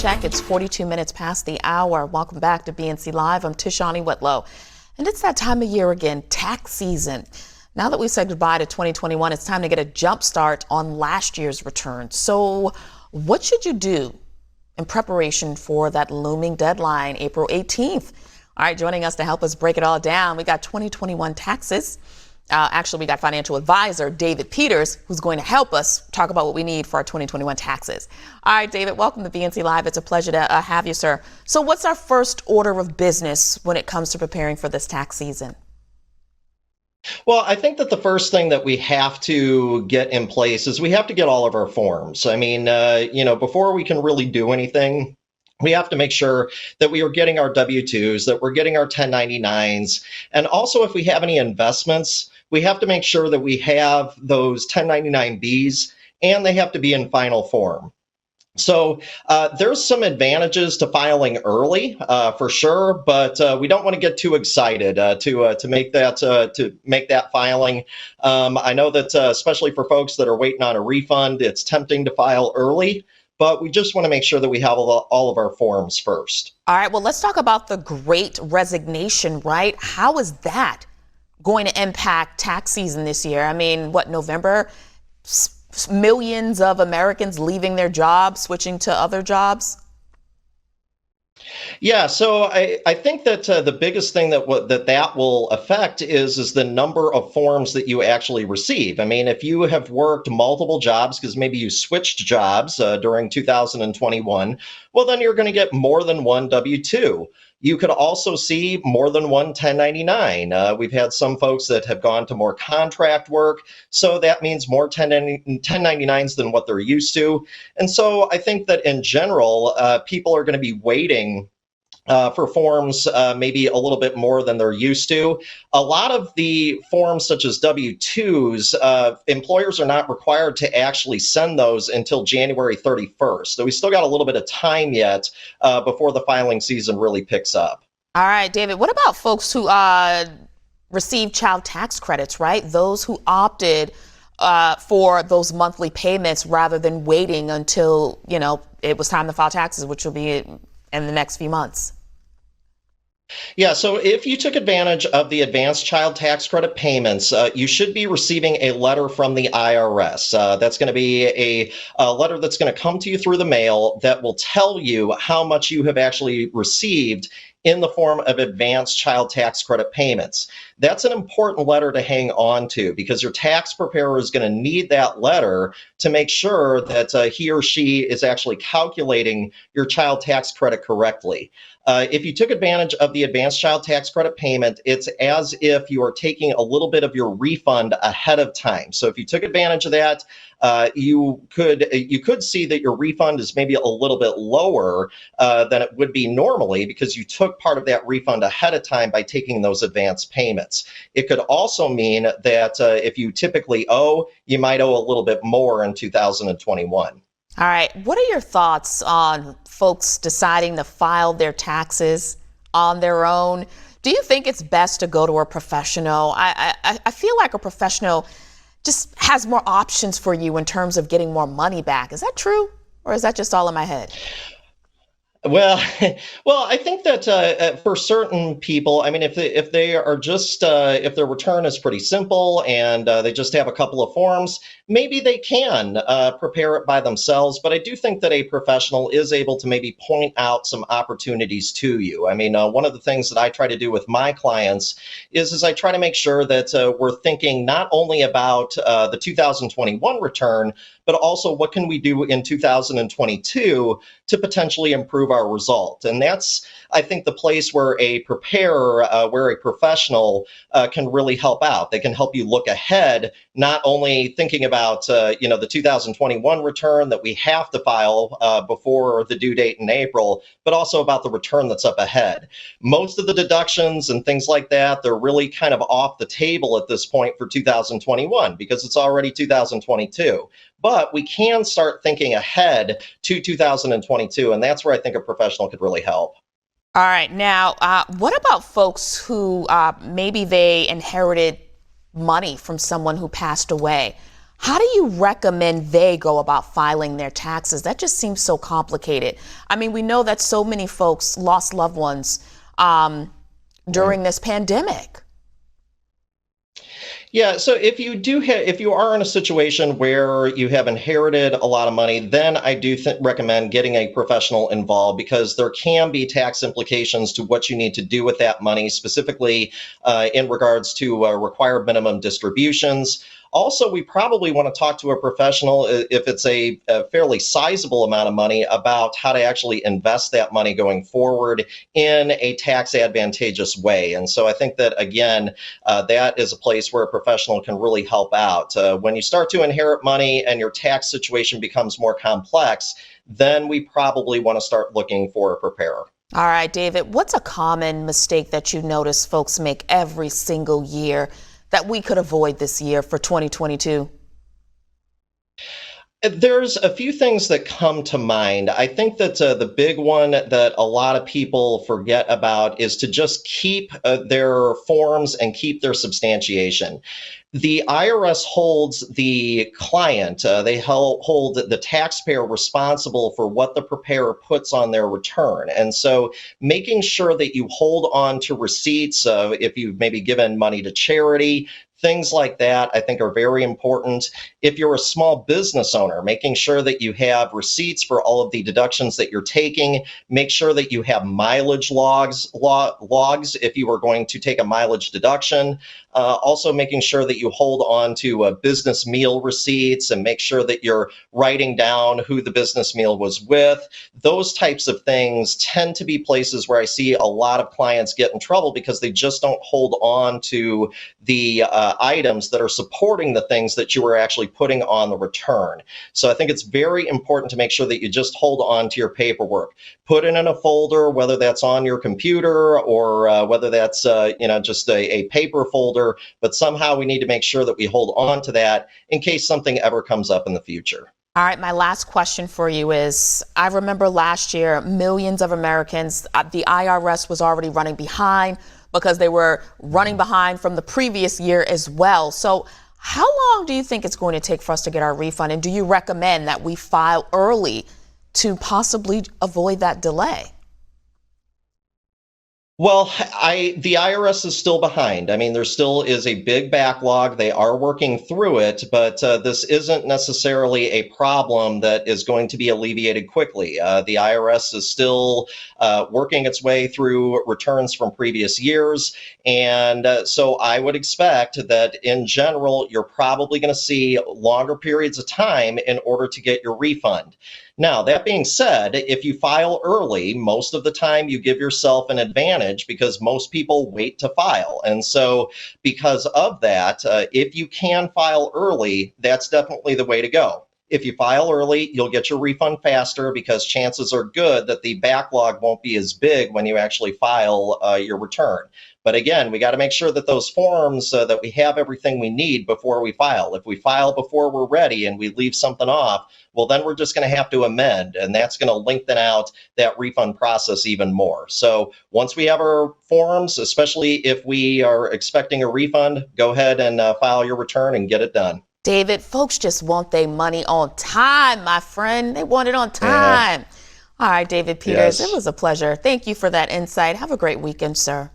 check. It's 42 minutes past the hour. Welcome back to BNC Live. I'm Tishani Whitlow. And it's that time of year again, tax season. Now that we've said goodbye to 2021, it's time to get a jump start on last year's return. So what should you do in preparation for that looming deadline, April 18th? All right, joining us to help us break it all down, we got 2021 taxes. Actually, we got financial advisor David Peters, who's going to help us talk about what we need for our 2021 taxes. All right, David, welcome to BNC Live. It's a pleasure to have you, sir. So what's our first order of business when it comes to preparing for this tax season? Well, I think that the first thing that we have to get in place is we have to get all of our forms. I mean, before we can really do anything, we have to make sure that we are getting our W-2s, that we're getting our 1099s. And also, if we have any investments, we have to make sure that we have those 1099-Bs and they have to be in final form. So there's some advantages to filing early, for sure, but we don't want to get too excited to make that filing. I know that especially for folks that are waiting on a refund, it's tempting to file early, but we just want to make sure that we have all of our forms first. All right, well, let's talk about the Great Resignation, right? How is that going to impact tax season this year? I mean, November? Millions of Americans leaving their jobs, switching to other jobs? Yeah, so I think that the biggest thing that will affect is the number of forms that you actually receive. I mean, if you have worked multiple jobs because maybe you switched jobs during 2021, well, then you're going to get more than one W-2. You could also see more than one 1099. We've had some folks that have gone to more contract work, so that means more 1099s than what they're used to. And so I think that in general, people are going to be waiting for forms maybe a little bit more than they're used to. A lot of the forms, such as W-2s, employers are not required to actually send those until January 31st. So we still got a little bit of time yet before the filing season really picks up. All right, David, what about folks who receive child tax credits, right? Those who opted for those monthly payments rather than waiting until, it was time to file taxes, which will be in the next few months. Yeah, so if you took advantage of the advanced child tax credit payments, you should be receiving a letter from the IRS. That's going to be a letter that's going to come to you through the mail that will tell you how much you have actually received in the form of advanced child tax credit payments. That's an important letter to hang on to because your tax preparer is going to need that letter to make sure that he or she is actually calculating your child tax credit correctly. If you took advantage of the advanced child tax credit payment, it's as if you are taking a little bit of your refund ahead of time. So if you took advantage of that, you could see that your refund is maybe a little bit lower than it would be normally because you took part of that refund ahead of time by taking those advance payments. It could also mean that if you typically owe, you might owe a little bit more in 2021. All right. What are your thoughts on folks deciding to file their taxes on their own? Do you think it's best to go to a professional? I feel like a professional just has more options for you in terms of getting more money back. Is that true? Or is that just all in my head? Well, I think that for certain people, I mean, if they are just if their return is pretty simple and they just have a couple of forms, maybe they can prepare it by themselves. But I do think that a professional is able to maybe point out some opportunities to you. I mean, one of the things that I try to do with my clients is I try to make sure that we're thinking not only about the 2021 return, but also what can we do in 2022 to potentially improve our result. And that's, I think, the place where a preparer, where a professional can really help out. They can help you look ahead, not only thinking about, the 2021 return that we have to file before the due date in April, but also about the return that's up ahead. Most of the deductions and things like that, they're really kind of off the table at this point for 2021 because it's already 2022. But we can start thinking ahead to 2022, and that's where I think a professional could really help. All right. Now, what about folks who maybe they inherited money from someone who passed away? How do you recommend they go about filing their taxes? That just seems so complicated. I mean, we know that so many folks lost loved ones during this pandemic. Yeah, so if you are in a situation where you have inherited a lot of money, then I do recommend getting a professional involved because there can be tax implications to what you need to do with that money, specifically in regards to required minimum distributions. Also, we probably want to talk to a professional if it's a fairly sizable amount of money about how to actually invest that money going forward in a tax advantageous way. And so I think that, again, that is a place where a professional can really help out. When you start to inherit money and your tax situation becomes more complex, then we probably want to start looking for a preparer. All right, David, what's a common mistake that you notice folks make every single year that we could avoid this year for 2022? There's a few things that come to mind. I think that the big one that a lot of people forget about is to just keep their forms and keep their substantiation. The IRS holds the client, they hold the taxpayer responsible for what the preparer puts on their return. And so making sure that you hold on to receipts, if you've maybe given money to charity, things like that, I think are very important. If you're a small business owner, making sure that you have receipts for all of the deductions that you're taking, make sure that you have mileage logs if you are going to take a mileage deduction. Also making sure that you hold on to business meal receipts and make sure that you're writing down who the business meal was with. Those types of things tend to be places where I see a lot of clients get in trouble because they just don't hold on to the items that are supporting the things that you were actually putting on the return. So I think it's very important to make sure that you just hold on to your paperwork. Put it in a folder, whether that's on your computer or whether that's just a paper folder, but somehow we need to make sure that we hold on to that in case something ever comes up in the future. All right, my last question for you is, I remember last year, millions of Americans, the IRS was already running behind because they were running behind from the previous year as well. So how long do you think it's going to take for us to get our refund? And do you recommend that we file early to possibly avoid that delay? Well, the IRS is still behind. I mean, there still is a big backlog. They are working through it, but this isn't necessarily a problem that is going to be alleviated quickly. The IRS is still working its way through returns from previous years. And so I would expect that in general, you're probably going to see longer periods of time in order to get your refund. Now, that being said, if you file early, most of the time you give yourself an advantage because most people wait to file. And so because of that, if you can file early, that's definitely the way to go. If you file early, you'll get your refund faster because chances are good that the backlog won't be as big when you actually file your return. But again, we got to make sure that those forms, that we have everything we need before we file. If we file before we're ready and we leave something off, well, then we're just going to have to amend, and that's going to lengthen out that refund process even more. So once we have our forms, especially if we are expecting a refund, go ahead and file your return and get it done. David, folks just want their money on time, my friend. They want it on time. All right, David Peters, Yes. it was a pleasure. Thank you for that insight. Have a great weekend, sir.